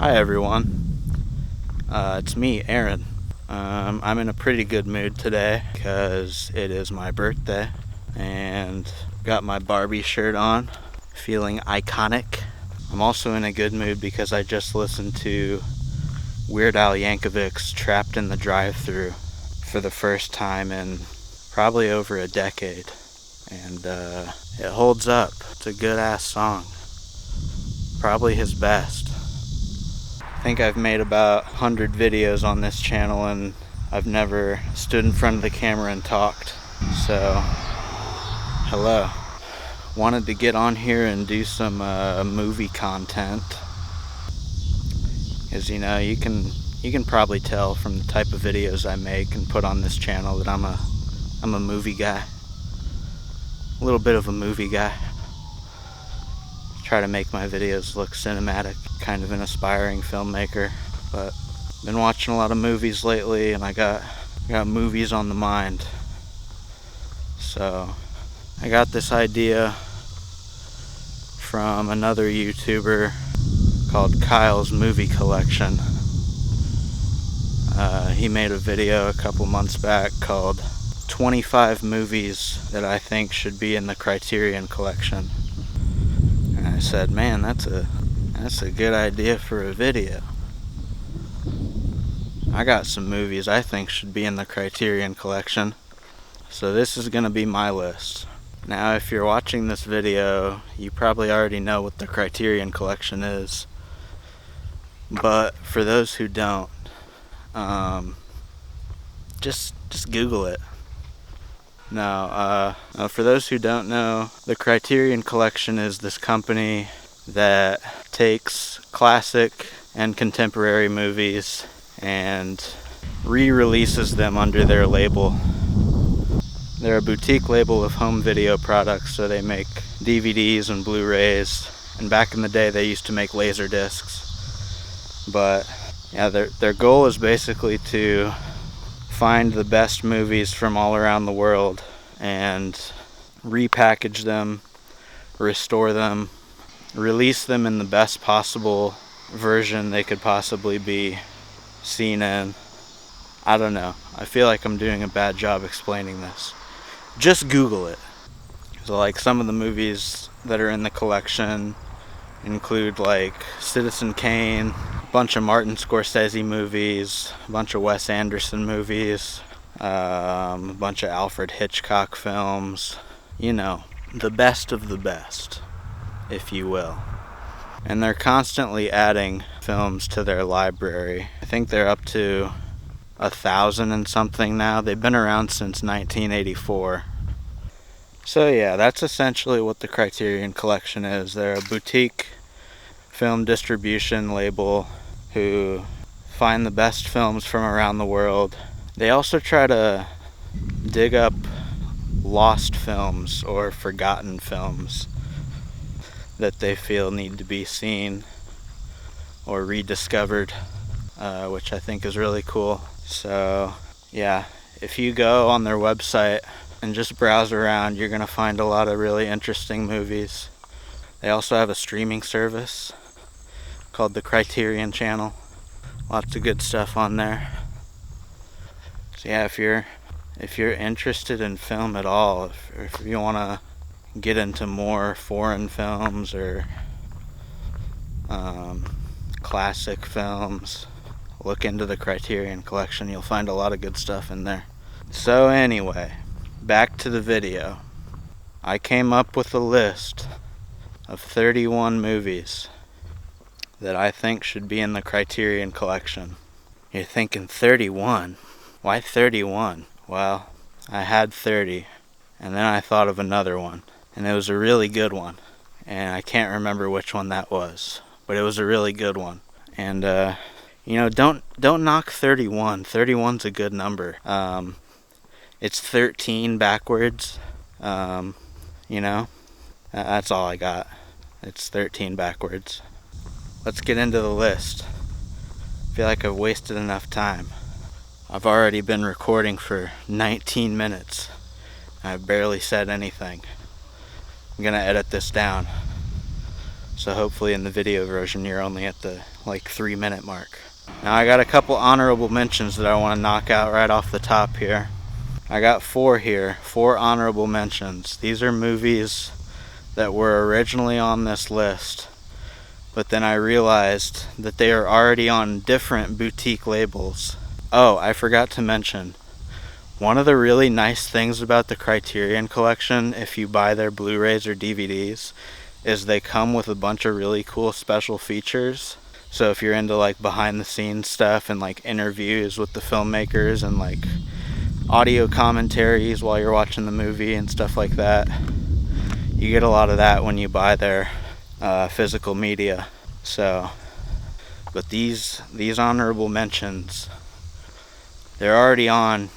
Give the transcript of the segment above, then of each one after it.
Hi everyone, it's me, Aaron. I'm in a pretty good mood today because it is my birthday and got my Barbie shirt on, feeling iconic. I'm also in a good mood because I just listened to Weird Al Yankovic's Trapped in the Drive-Thru for the first time in probably over a decade, and it holds up. It's a good ass song, probably his best. I think I've made about 100 videos on this channel and I've never stood in front of the camera and talked. So, hello. Wanted to get on here and do some movie content. Because you can probably tell from the type of videos I make and put on this channel that I'm a movie guy. A little bit of a movie guy. Try to make my videos look cinematic, kind of an aspiring filmmaker, but been watching a lot of movies lately and I got movies on the mind. So I got this idea from another YouTuber called Kyle's Movie Collection. He made a video a couple months back called 25 movies that I think should be in the Criterion Collection. I said, man, that's a good idea for a video. I got some movies I think should be in the Criterion Collection. So this is going to be my list. Now, if you're watching this video, you probably already know what the Criterion Collection is. But for those who don't, just Google it. Now, for those who don't know, the Criterion Collection is this company that takes classic and contemporary movies and re-releases them under their label. They're a boutique label of home video products, so they make DVDs and Blu-rays, and back in the day they used to make laser discs. But yeah, their goal is basically to find the best movies from all around the world and repackage them, restore them, release them in the best possible version they could possibly be seen in. I don't know. I feel like I'm doing a bad job explaining this. Just Google it. So like some of the movies that are in the collection include like Citizen Kane, a bunch of Martin Scorsese movies, a bunch of Wes Anderson movies, a bunch of Alfred Hitchcock films, the best of the best, if you will. And they're constantly adding films to their library. I think they're up to 1,000 and something now. They've been around since 1984. So yeah, that's essentially what the Criterion Collection is. They're a boutique film distribution label who find the best films from around the world. They also try to dig up lost films or forgotten films that they feel need to be seen or rediscovered, which I think is really cool. So yeah, if you go on their website and just browse around, you're going to find a lot of really interesting movies. They also have a streaming service called the Criterion Channel. Lots of good stuff on there. So yeah, if you're interested in film at all, if you want to get into more foreign films or classic films, look into the Criterion Collection. You'll find a lot of good stuff in there. So anyway, back to the video. I came up with a list of 31 movies that I think should be in the Criterion Collection. You're thinking 31? Why 31? Well, I had 30, and then I thought of another one, and it was a really good one, and I can't remember which one that was, but it was a really good one. And don't knock 31. 31's a good number. It's 13 backwards. That's all I got. It's 13 backwards. Let's get into the list. I feel like I've wasted enough time. I've already been recording for 19 minutes. I've barely said anything. I'm gonna edit this down. So hopefully in the video version you're only at the like 3-minute mark. Now I got a couple honorable mentions that I want to knock out right off the top here. I got 4 here, 4 honorable mentions. These are movies that were originally on this list, but then I realized that they are already on different boutique labels. Oh, I forgot to mention, one of the really nice things about the Criterion Collection, if you buy their Blu-rays or DVDs, is they come with a bunch of really cool special features. So if you're into like behind the scenes stuff and like interviews with the filmmakers and like audio commentaries while you're watching the movie and stuff like that, you get a lot of that when you buy their physical media. So, but these honorable mentions, they're already on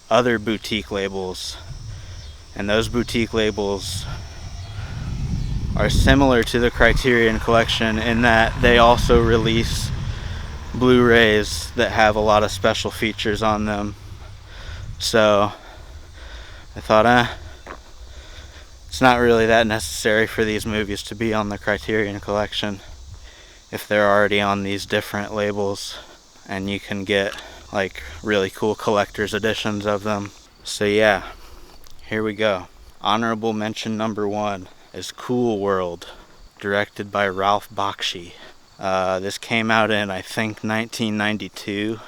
other boutique labels, and those boutique labels are similar to the Criterion Collection in that they also release Blu-rays that have a lot of special features on them. So I thought, it's not really that necessary for these movies to be on the Criterion Collection if they're already on these different labels, and you can get like really cool collector's editions of them. So yeah, here we go. Honorable mention number 1 is Cool World, directed by Ralph Bakshi. This came out in, I think, 1992.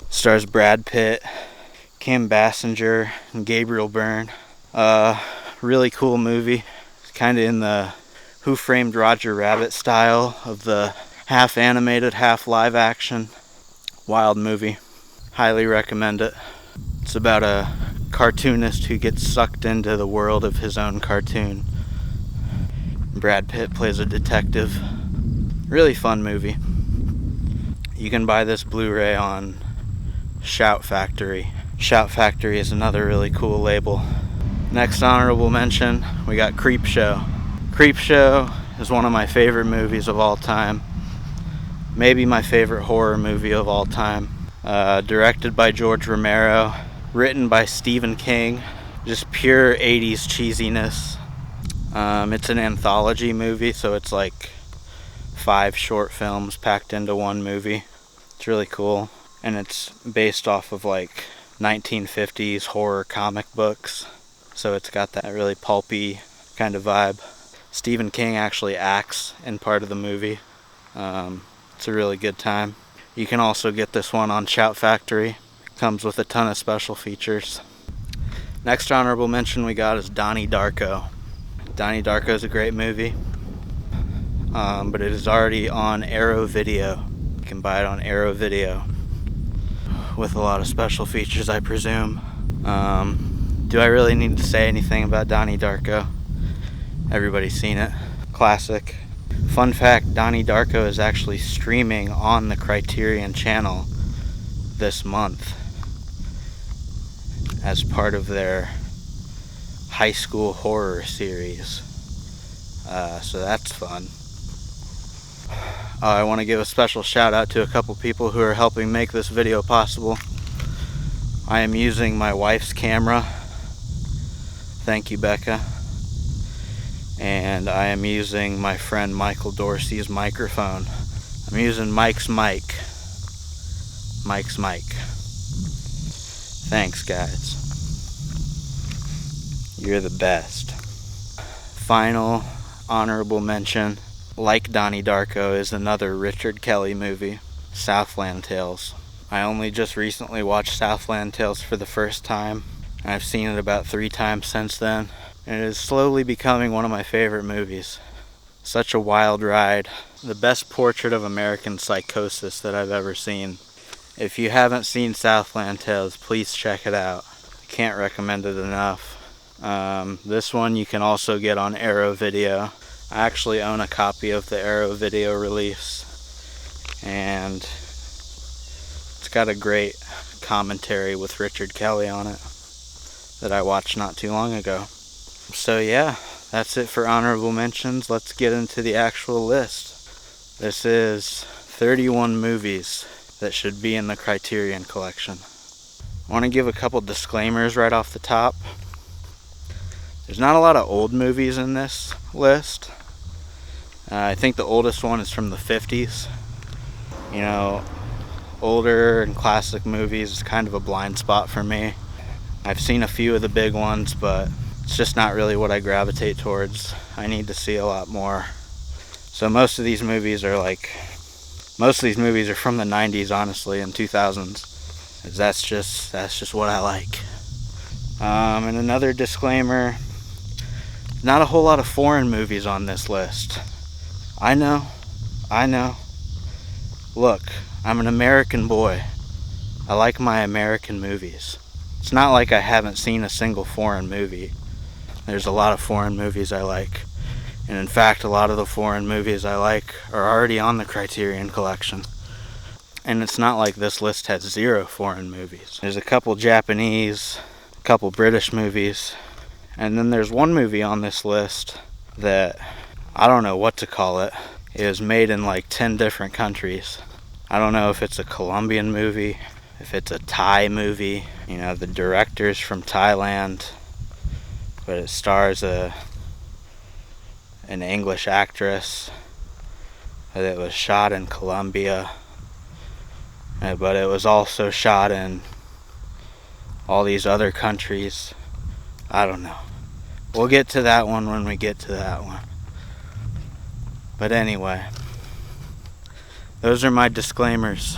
Stars Brad Pitt, Kim Basinger, and Gabriel Byrne. Really cool movie. It's kind of in the Who Framed Roger Rabbit style of the half animated, half live action. Wild movie. Highly recommend it. It's about a cartoonist who gets sucked into the world of his own cartoon. Brad Pitt plays a detective. Really fun movie. You can buy this Blu-ray on Shout Factory. Shout Factory is another really cool label. Next honorable mention, we got Creepshow. Creepshow is one of my favorite movies of all time. Maybe my favorite horror movie of all time. Directed by George Romero. Written by Stephen King. Just pure 80s cheesiness. It's an anthology movie, so it's like 5 short films packed into one movie. It's really cool. And it's based off of like 1950s horror comic books. So it's got that really pulpy kind of vibe. Stephen King actually acts in part of the movie. It's a really good time. You can also get this one on Shout Factory. Comes with a ton of special features. Next honorable mention we got is Donnie Darko. Donnie Darko is a great movie, but it is already on Arrow Video. You can buy it on Arrow Video with a lot of special features, I presume. Do I really need to say anything about Donnie Darko? Everybody's seen it. Classic. Fun fact, Donnie Darko is actually streaming on the Criterion channel this month as part of their high school horror series. So that's fun. I want to give a special shout out to a couple people who are helping make this video possible. I am using my wife's camera. Thank you, Becca. And I am using my friend Michael Dorsey's microphone. I'm using Mike's mic. Mike's mic. Thanks, guys. You're the best. Final honorable mention, like Donnie Darko, is another Richard Kelly movie, Southland Tales. I only just recently watched Southland Tales for the first time. I've seen it about 3 times since then, and it is slowly becoming one of my favorite movies. Such a wild ride. The best portrait of American psychosis that I've ever seen. If you haven't seen Southland Tales, please check it out. I can't recommend it enough. This one you can also get on Arrow Video. I actually own a copy of the Arrow Video release, and it's got a great commentary with Richard Kelly on it that I watched not too long ago. So yeah, that's it for honorable mentions. Let's get into the actual list. This is 31 movies that should be in the Criterion Collection. I want to give a couple disclaimers right off the top. There's not a lot of old movies in this list. I think the oldest one is from the 50s. You know, older and classic movies is kind of a blind spot for me. I've seen a few of the big ones, but it's just not really what I gravitate towards. I need to see a lot more. So most of these movies are from the 90s, honestly, and 2000s. That's just what I like. And another disclaimer, not a whole lot of foreign movies on this list. I know. Look, I'm an American boy. I like my American movies. It's not like I haven't seen a single foreign movie. There's a lot of foreign movies I like. And in fact, a lot of the foreign movies I like are already on the Criterion Collection. And it's not like this list has 0 foreign movies. There's a couple Japanese, a couple British movies, and then there's one movie on this list that I don't know what to call it. It was made in like 10 different countries. I don't know if it's a Colombian movie, if it's a Thai movie. You know, the director's from Thailand, but it stars an English actress. It was shot in Colombia, but it was also shot in all these other countries. I don't know. We'll get to that one when we get to that one. But anyway, those are my disclaimers.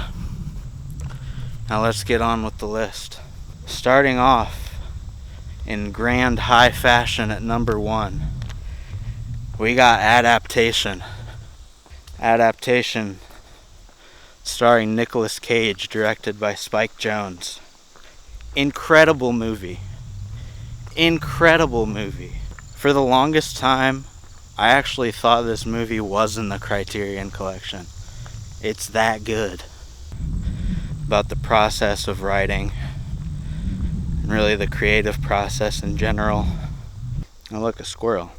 Now let's get on with the list. Starting off in grand high fashion at number 1, we got Adaptation. Adaptation, starring Nicolas Cage, directed by Spike Jonze. Incredible movie. For the longest time, I actually thought this movie was in the Criterion Collection. It's that good. About the process of writing, and really the creative process in general. Oh look, a squirrel.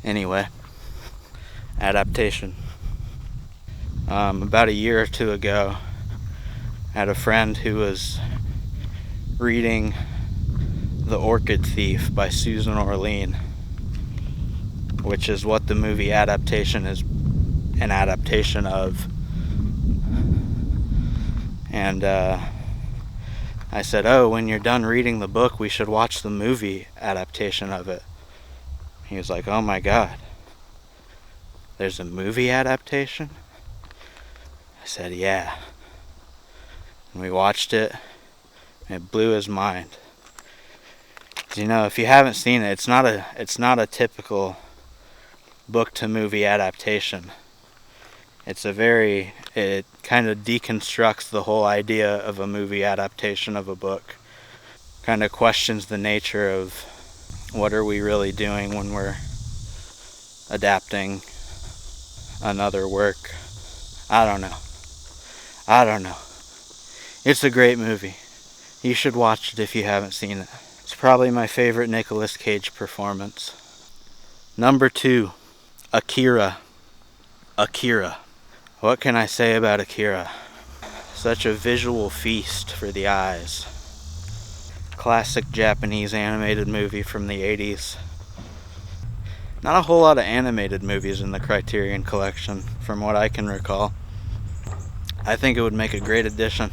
Anyway, Adaptation. About a year or two ago, I had a friend who was reading The Orchid Thief by Susan Orlean, which is what the movie Adaptation is an adaptation of. And I said, oh, when you're done reading the book, we should watch the movie adaptation of it. He was like, oh my god, there's a movie adaptation? I said, yeah. And we watched it, and it blew his mind. You know, if you haven't seen it, it's not a typical book to movie adaptation. It kind of deconstructs the whole idea of a movie adaptation of a book. Kind of questions the nature of what are we really doing when we're adapting another work. I don't know. It's a great movie. You should watch it if you haven't seen it. It's probably my favorite Nicolas Cage performance. Number 2, Akira. What can I say about Akira? Such a visual feast for the eyes. Classic Japanese animated movie from the 80s. Not a whole lot of animated movies in the Criterion Collection, from what I can recall. I think it would make a great addition.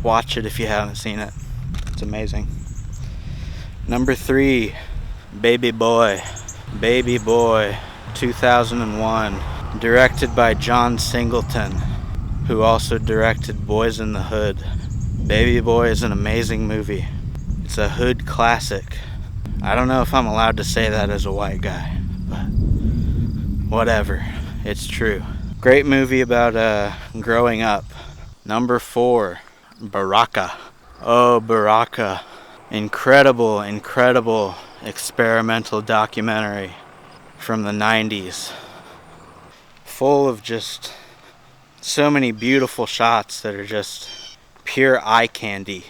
Watch it if you haven't seen it. It's amazing. Number 3, Baby Boy. 2001. Directed by John Singleton, who also directed Boys in the Hood. Baby Boy is an amazing movie. It's a hood classic. I don't know if I'm allowed to say that as a white guy, but whatever. It's true. Great movie about growing up. Number 4, Baraka. Oh, Baraka. Incredible experimental documentary from the 90s. Full of just so many beautiful shots that are just pure eye candy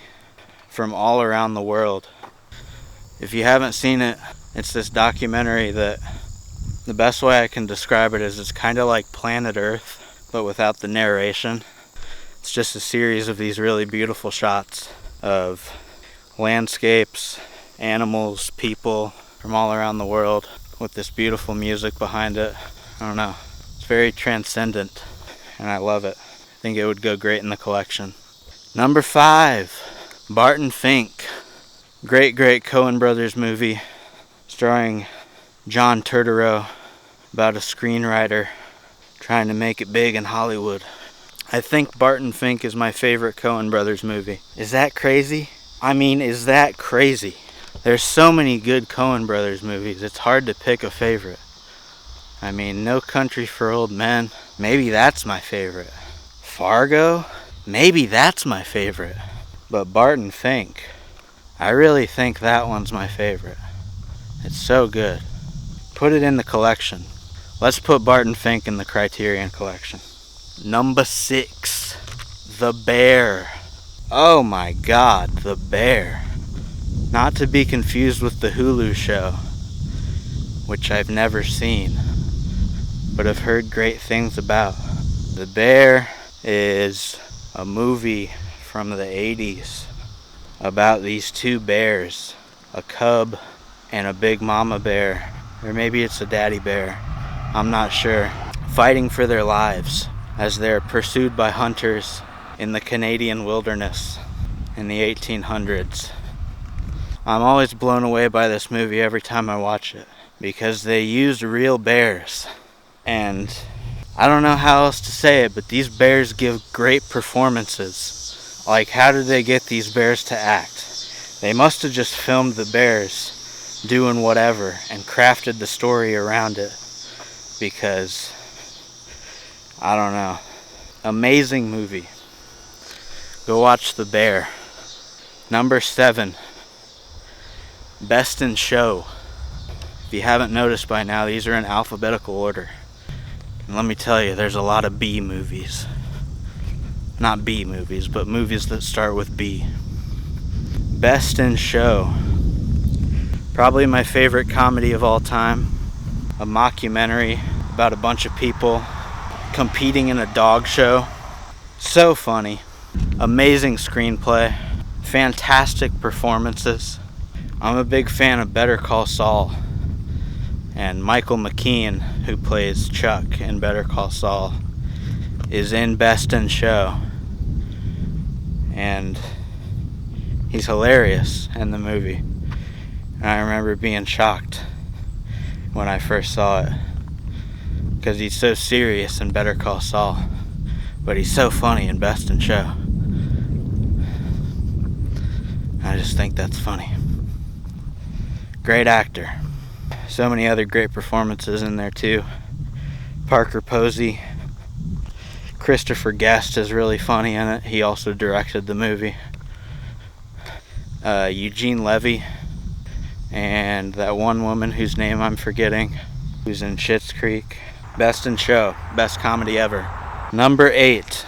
from all around the world. If you haven't seen it, it's this documentary that the best way I can describe it is it's kind of like Planet Earth, but without the narration. It's just a series of these really beautiful shots of landscapes animals, people from all around the world with this beautiful music behind it. I don't know. It's very transcendent, and I love it. I think it would go great in the collection. Number 5, Barton Fink. Great Coen Brothers movie starring John Turturro about a screenwriter trying to make it big in Hollywood. I think Barton Fink is my favorite Coen Brothers movie. Is that crazy? I mean, is that crazy? There's so many good Coen Brothers movies, it's hard to pick a favorite. I mean, No Country for Old Men, maybe that's my favorite. Fargo, maybe that's my favorite. But Barton Fink, I really think that one's my favorite. It's so good. Put it in the collection. Let's put Barton Fink in the Criterion Collection. Number 6, The Bear. Oh my God, The Bear. Not to be confused with the Hulu show, which I've never seen, but I've heard great things about. The Bear is a movie from the 80s about these two bears, a cub and a big mama bear, or maybe it's a daddy bear, I'm not sure, fighting for their lives as they're pursued by hunters in the Canadian wilderness in the 1800s. I'm always blown away by this movie every time I watch it because they used real bears, and I don't know how else to say it, but these bears give great performances. Like, how did they get these bears to act? They must have just filmed the bears doing whatever and crafted the story around it, because I don't know. Amazing movie. Go watch The Bear. Number 7, Best in Show. If you haven't noticed by now, these are in alphabetical order. And let me tell you, there's a lot of B movies. Not B movies, but movies that start with B. Best in Show. Probably my favorite comedy of all time. A mockumentary about a bunch of people competing in a dog show. So funny. Amazing screenplay. Fantastic performances. I'm a big fan of Better Call Saul. And Michael McKean, who plays Chuck in Better Call Saul, is in Best in Show. And he's hilarious in the movie. And I remember being shocked when I first saw it, because he's so serious in Better Call Saul, but he's so funny in Best in Show. I just think that's funny. Great actor. So many other great performances in there too. Parker Posey. Christopher Guest is really funny in it. He also directed the movie. Eugene Levy. And that one woman whose name I'm forgetting, who's in Schitt's Creek. Best in Show. Best comedy ever. Number 8,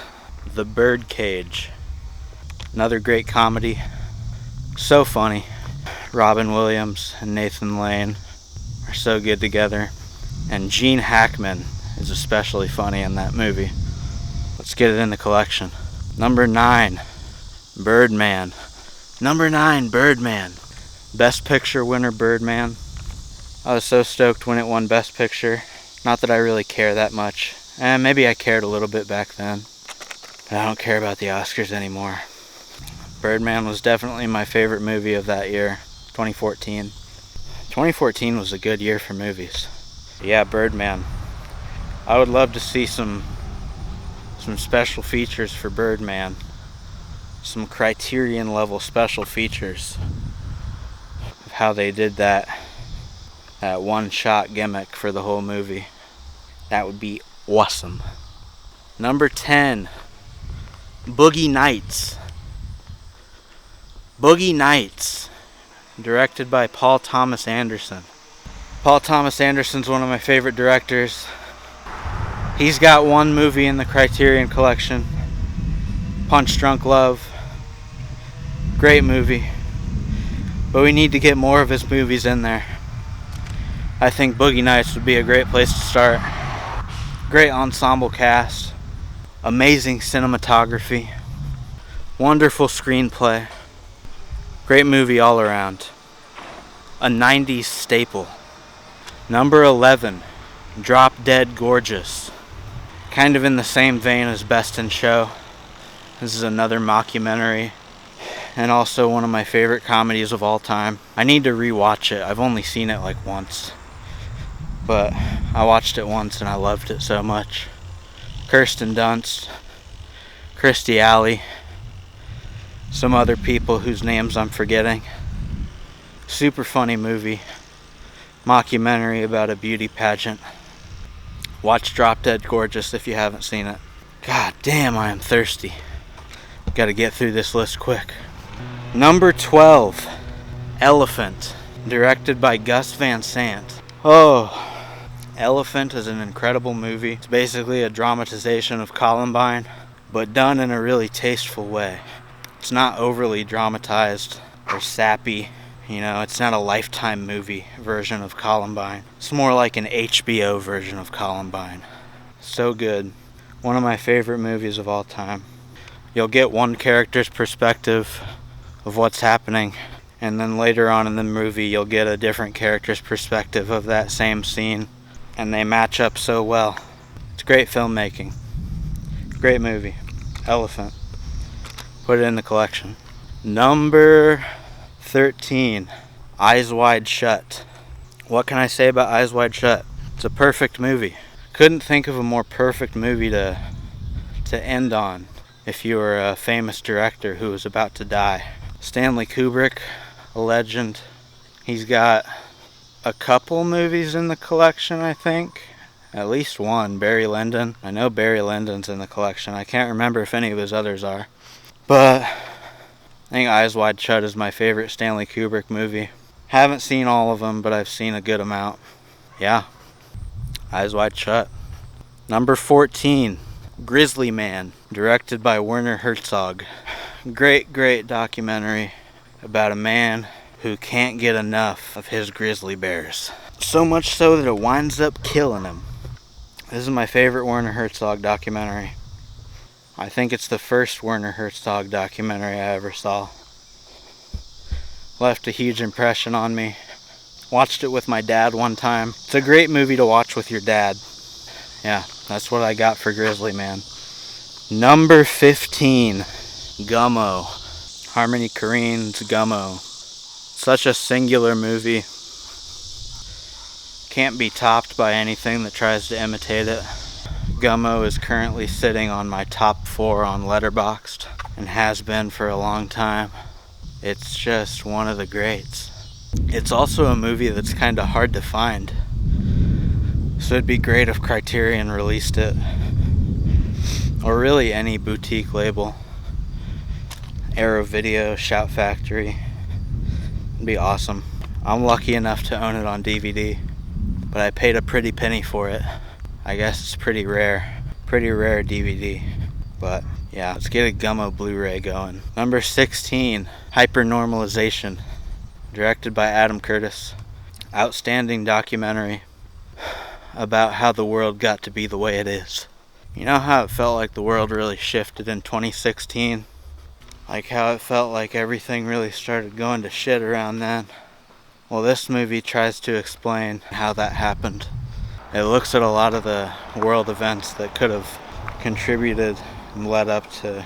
The Birdcage. Another great comedy. So funny. Robin Williams and Nathan Lane are so good together. And Gene Hackman is especially funny in that movie. Let's get it in the collection. Number 9, Birdman. Number 9, Birdman. Best Picture winner, Birdman. I was so stoked when it won Best Picture. Not that I really care that much. Maybe I cared a little bit back then. But I don't care about the Oscars anymore. Birdman was definitely my favorite movie of that year, 2014. 2014 was a good year for movies. Yeah, Birdman. I would love to see some special features for Birdman. Some Criterion level special features of how they did that one shot gimmick for the whole movie. That would be awesome. Number 10, Boogie Nights. Boogie Nights, directed by Paul Thomas Anderson. Paul Thomas Anderson's one of my favorite directors. He's got one movie in the Criterion Collection, Punch Drunk Love. Great movie. But we need to get more of his movies in there. I think Boogie Nights would be a great place to start. Great ensemble cast. Amazing cinematography. Wonderful screenplay. Great movie all around. a 90s staple. Number 11, Drop Dead Gorgeous. Kind of in the same vein as Best in Show. This is another mockumentary, and also one of my favorite comedies of all time. I need to rewatch it. I've only seen it like once, but I watched it once and I loved it so much. Kirsten Dunst, Kirstie Alley, some other people whose names I'm forgetting. Super funny movie. Mockumentary about a beauty pageant. Watch Drop Dead Gorgeous if you haven't seen it. God damn, I am thirsty. Gotta get through this list quick. Number 12, Elephant, directed by Gus Van Sant. Oh, Elephant is an incredible movie. It's basically a dramatization of Columbine, but done in a really tasteful way. It's not overly dramatized or sappy. You know, it's not a Lifetime movie version of Columbine. It's more like an HBO version of Columbine. So good. One of my favorite movies of all time. You'll get one character's perspective of what's happening, and then later on in the movie you'll get a different character's perspective of that same scene, and they match up so well. It's great filmmaking. Great movie. Elephant. Put it in the collection. Number 13, Eyes Wide Shut. What can I say about Eyes Wide Shut? It's a perfect movie. Couldn't think of a more perfect movie to end on if you were a famous director who was about to die. Stanley Kubrick, a legend. He's got a couple movies in the collection, I think. At least one, Barry Lyndon. I know Barry Lyndon's in the collection. I can't remember if any of his others are. But I think Eyes Wide Shut is my favorite Stanley Kubrick movie. Haven't seen all of them, but I've seen a good amount. Yeah, Eyes Wide Shut. Number 14, Grizzly Man, directed by Werner Herzog. Great documentary about a man who can't get enough of his grizzly bears. So much so that it winds up killing him. This is my favorite Werner Herzog documentary. I think it's the first Werner Herzog documentary I ever saw. Left a huge impression on me. Watched it with my dad one time. It's a great movie to watch with your dad. Yeah, that's what I got for Grizzly Man. Number 15, Gummo. Harmony Korine's Gummo. Such a singular movie. Can't be topped by anything that tries to imitate it. Gummo is currently sitting on my top 4 on Letterboxd and has been for a long time. It's just one of the greats. It's also a movie that's kind of hard to find, so it'd be great if Criterion released it, or really any boutique label. Arrow Video, Shout Factory. It'd be awesome. I'm lucky enough to own it on DVD, but I paid a pretty penny for it. I guess it's pretty rare DVD, but yeah, let's get a Gummo Blu-ray going. Number 16, Hypernormalization, directed by Adam Curtis. Outstanding documentary about how the world got to be the way it is. You know how it felt like the world really shifted in 2016? Like how it felt like everything really started going to shit around then? Well, this movie tries to explain how that happened. It looks at a lot of the world events that could have contributed and led up to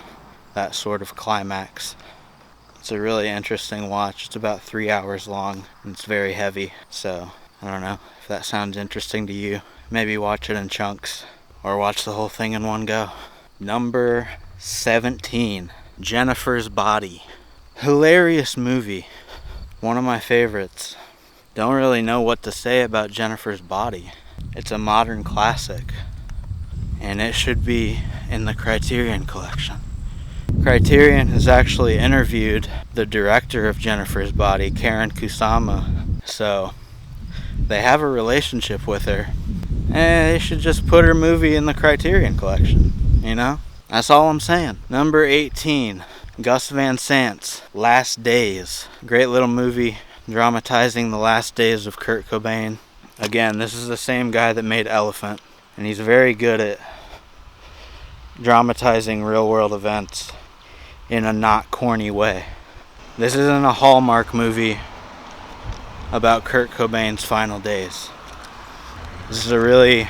that sort of climax. It's a really interesting watch. It's about 3 hours long and it's very heavy. So, I don't know if that sounds interesting to you. Maybe watch it in chunks or watch the whole thing in one go. Number 17, Jennifer's Body. Hilarious movie. One of my favorites. Don't really know what to say about Jennifer's Body. It's a modern classic, and it should be in the Criterion Collection. Criterion has actually interviewed the director of Jennifer's Body, Karen Kusama, so they have a relationship with her, and they should just put her movie in the Criterion Collection, you know? That's all I'm saying. Number 18, Gus Van Sant's Last Days. Great little movie dramatizing the last days of Kurt Cobain. Again, this is the same guy that made Elephant, and he's very good at dramatizing real-world events in a not corny way. This isn't a Hallmark movie about Kurt Cobain's final days. This is a really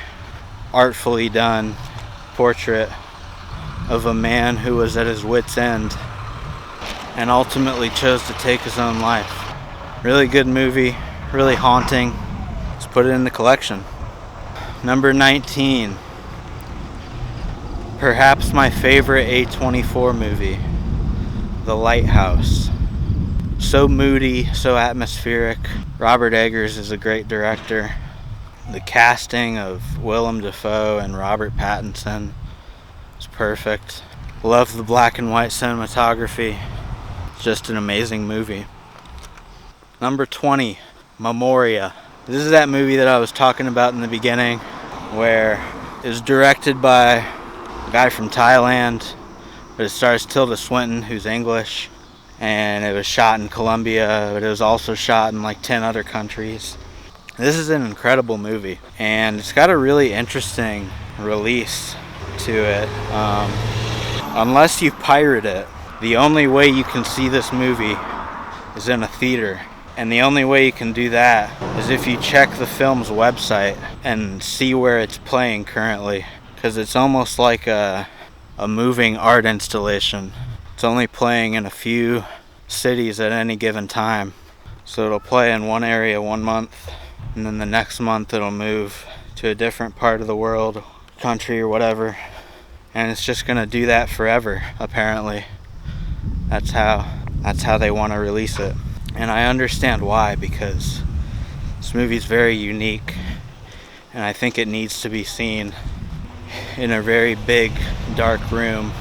artfully done portrait of a man who was at his wit's end and ultimately chose to take his own life. Really good movie, really haunting. Let's put it in the collection. Number 19. Perhaps my favorite A24 movie, The Lighthouse. So moody, so atmospheric. Robert Eggers is a great director. The casting of Willem Dafoe and Robert Pattinson is perfect. Love the black and white cinematography. It's just an amazing movie. Number 20, Memoria. This is that movie that I was talking about in the beginning, where it was directed by a guy from Thailand, but it stars Tilda Swinton, who's English, and it was shot in Colombia, but it was also shot in like 10 other countries. This is an incredible movie, and it's got a really interesting release to it. Unless you pirate it, the only way you can see this movie is in a theater. And the only way you can do that is if you check the film's website and see where it's playing currently. Because it's almost like a moving art installation. It's only playing in a few cities at any given time. So it'll play in one area 1 month, and then the next month it'll move to a different part of the world, country or whatever. And it's just going to do that forever, apparently. That's how they want to release it. And I understand why, because this movie's very unique, and I think it needs to be seen in a very big, dark room,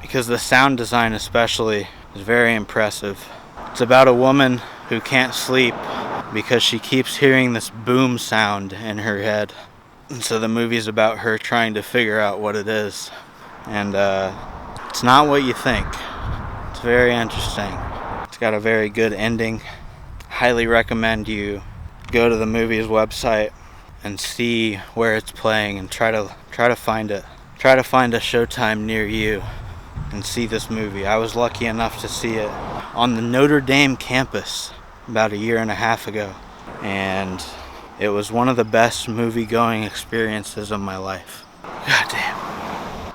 because the sound design especially is very impressive. It's about a woman who can't sleep because she keeps hearing this boom sound in her head. And so the movie's about her trying to figure out what it is. And it's not what you think. It's very interesting. It's got a very good ending. Highly recommend you go to the movie's website and see where it's playing and try to find it. Try to find a showtime near you and see this movie. I was lucky enough to see it on the Notre Dame campus about 1.5 years ago, and it was one of the best movie-going experiences of my life. God damn.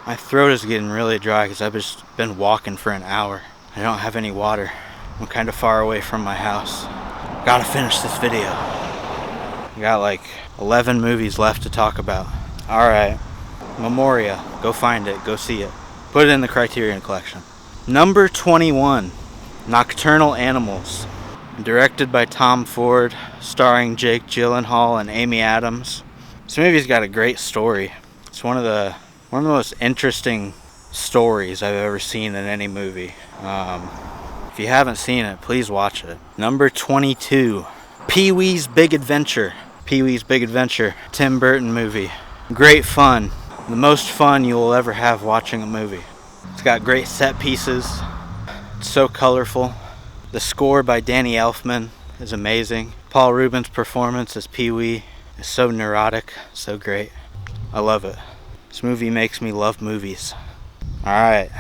My throat is getting really dry because I've just been walking for an hour. I don't have any water. I'm kind of far away from my house. Gotta finish this video. I got like 11 movies left to talk about. Alright, Memoria. Go find it. Go see it. Put it in the Criterion Collection. Number 21, Nocturnal Animals. Directed by Tom Ford, starring Jake Gyllenhaal and Amy Adams. This movie's got a great story. It's one of the most interesting stories I've ever seen in any movie. If you haven't seen it, please watch it. Number 22, Pee-wee's Big Adventure. Pee-wee's Big Adventure, Tim Burton movie. Great fun. The most fun you will ever have watching a movie. It's got great set pieces. It's so colorful. The score by Danny Elfman is amazing. Paul Rubens' performance as Pee-wee is so neurotic, so great. I love it. This movie makes me love movies. Alright,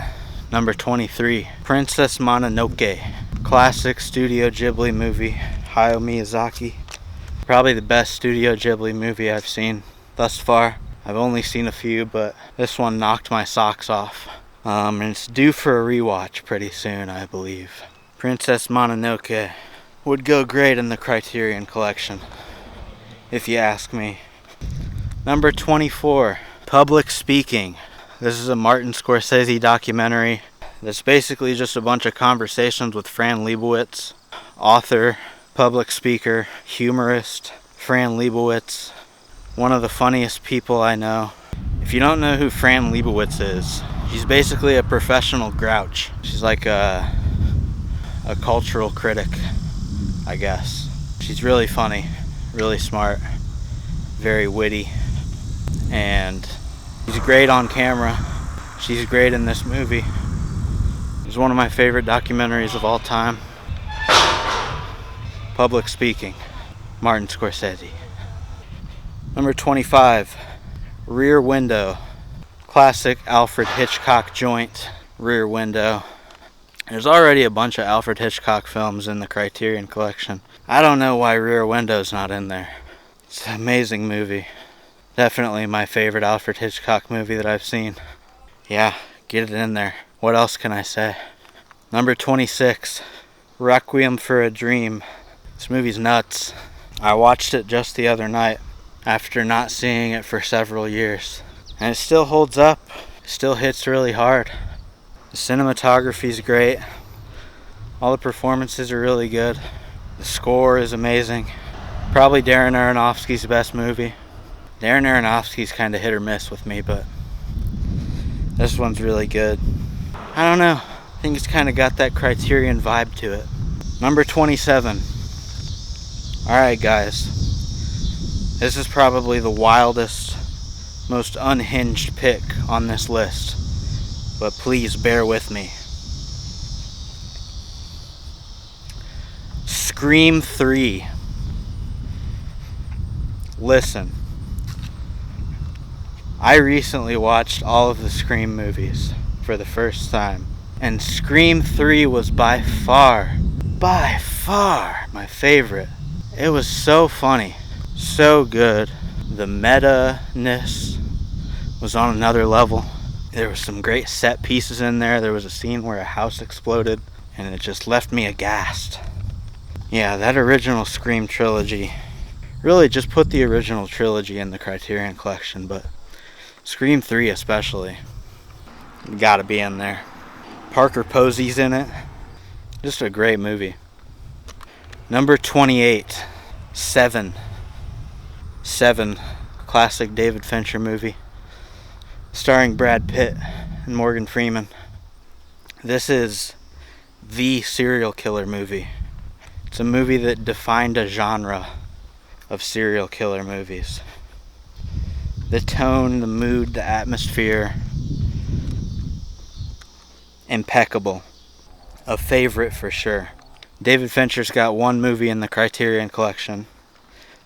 number 23, Princess Mononoke. Classic Studio Ghibli movie. Hayao Miyazaki. Probably the best Studio Ghibli movie I've seen thus far. I've only seen a few, but this one knocked my socks off. And it's due for a rewatch pretty soon, I believe. Princess Mononoke would go great in the Criterion Collection, if you ask me. Number 24, Public Speaking. This is a Martin Scorsese documentary that's basically just a bunch of conversations with Fran Lebowitz, author, public speaker, humorist. Fran Lebowitz, one of the funniest people I know. If you don't know who Fran Lebowitz is, she's basically a professional grouch. She's like a cultural critic, I guess. She's really funny, really smart, very witty, and she's great on camera. She's great in this movie. It's one of my favorite documentaries of all time. Public Speaking, Martin Scorsese. Number 25, Rear Window. Classic Alfred Hitchcock joint, Rear Window. There's already a bunch of Alfred Hitchcock films in the Criterion Collection. I don't know why Rear Window's not in there. It's an amazing movie. Definitely my favorite Alfred Hitchcock movie that I've seen. Yeah, get it in there. What else can I say? Number 26, Requiem for a Dream. This movie's nuts. I watched it just the other night after not seeing it for several years. And it still holds up. It still hits really hard. The cinematography's great. All the performances are really good. The score is amazing. Probably Darren Aronofsky's best movie. Darren Aronofsky's kind of hit or miss with me, but this one's really good. I don't know. I think it's kind of got that Criterion vibe to it. Number 27. Alright guys. This is probably the wildest, most unhinged pick on this list. But please bear with me. Scream 3. Listen. I recently watched all of the Scream movies for the first time. And Scream 3 was by far my favorite. It was so funny. So good. The meta-ness was on another level. There were some great set pieces in there. There was a scene where a house exploded, and it just left me aghast. Yeah, that original Scream trilogy. Really just put the original trilogy in the Criterion Collection, but Scream 3 especially. Gotta be in there. Parker Posey's in it. Just a great movie. Number 28. Seven. Classic David Fincher movie. Starring Brad Pitt and Morgan Freeman. This is the serial killer movie. It's a movie that defined a genre of serial killer movies. The tone, the mood, the atmosphere, impeccable. A favorite for sure. David Fincher's got one movie in the Criterion Collection,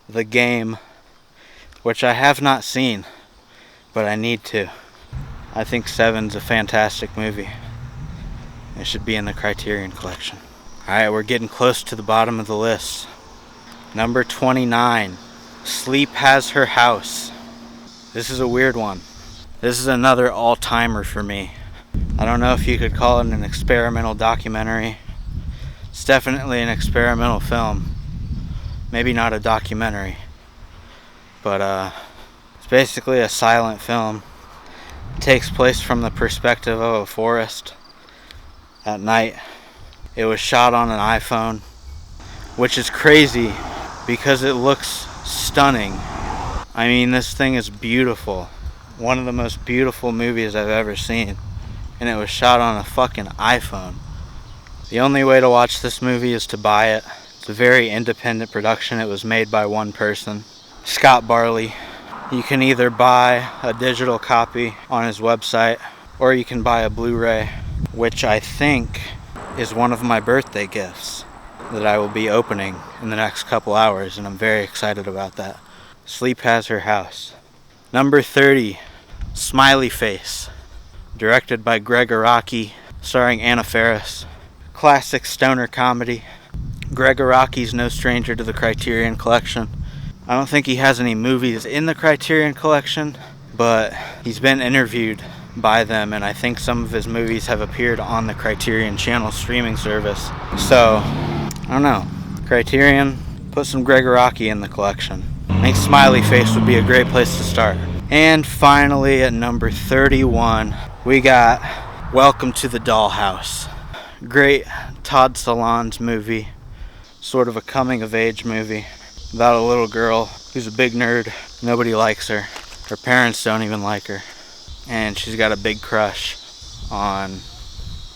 The Game, which I have not seen, but I need to. I think Seven's a fantastic movie. It should be in the Criterion Collection. Alright, we're getting close to the bottom of the list. Number 29, Sleep Has Her House. This is a weird one. This is another all-timer for me. I don't know if you could call it an experimental documentary. It's definitely an experimental film. Maybe not a documentary. But it's basically a silent film. It takes place from the perspective of a forest at night. It was shot on an iPhone, which is crazy because it looks stunning. I mean, this thing is beautiful. One of the most beautiful movies I've ever seen. And it was shot on a fucking iPhone. The only way to watch this movie is to buy it. It's a very independent production. It was made by one person, Scott Barley. You can either buy a digital copy on his website, or you can buy a Blu-ray, which I think is one of my birthday gifts that I will be opening in the next couple hours, and I'm very excited about that. Sleep Has Her House. Number 30, Smiley Face, directed by Greg Araki, starring Anna Faris. Classic stoner comedy. Greg Araki's no stranger to the Criterion Collection. I don't think he has any movies in the Criterion Collection, but he's been interviewed by them, and I think some of his movies have appeared on the Criterion Channel streaming service. So, I don't know. Criterion, put some Greg Araki in the collection. I think Smiley Face would be a great place to start. And finally, at number 31, we got Welcome to the Dollhouse. Great Todd Solondz movie. Sort of a coming-of-age movie about a little girl who's a big nerd. Nobody likes her. Her parents don't even like her. And she's got a big crush on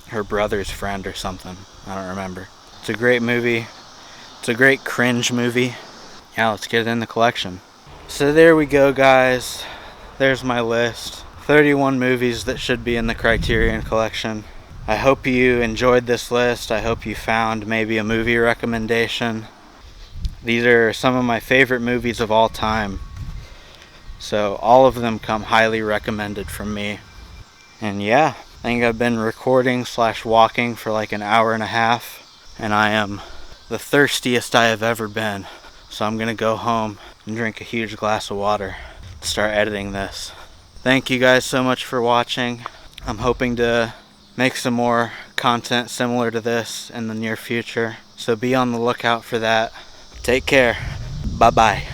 her brother's friend or something. I don't remember. It's a great movie. It's a great cringe movie. Yeah, let's get it in the collection. So there we go, guys. There's my list. 31 movies that should be in the Criterion Collection. I hope you enjoyed this list. I hope you found maybe a movie recommendation. These are some of my favorite movies of all time. So all of them come highly recommended from me. And yeah, I think I've been recording / walking for like an hour and a half, and I am the thirstiest I have ever been. So I'm gonna go home and drink a huge glass of water to start editing this. Thank you guys so much for watching. I'm hoping to make some more content similar to this in the near future, so be on the lookout for that. Take care. Bye bye.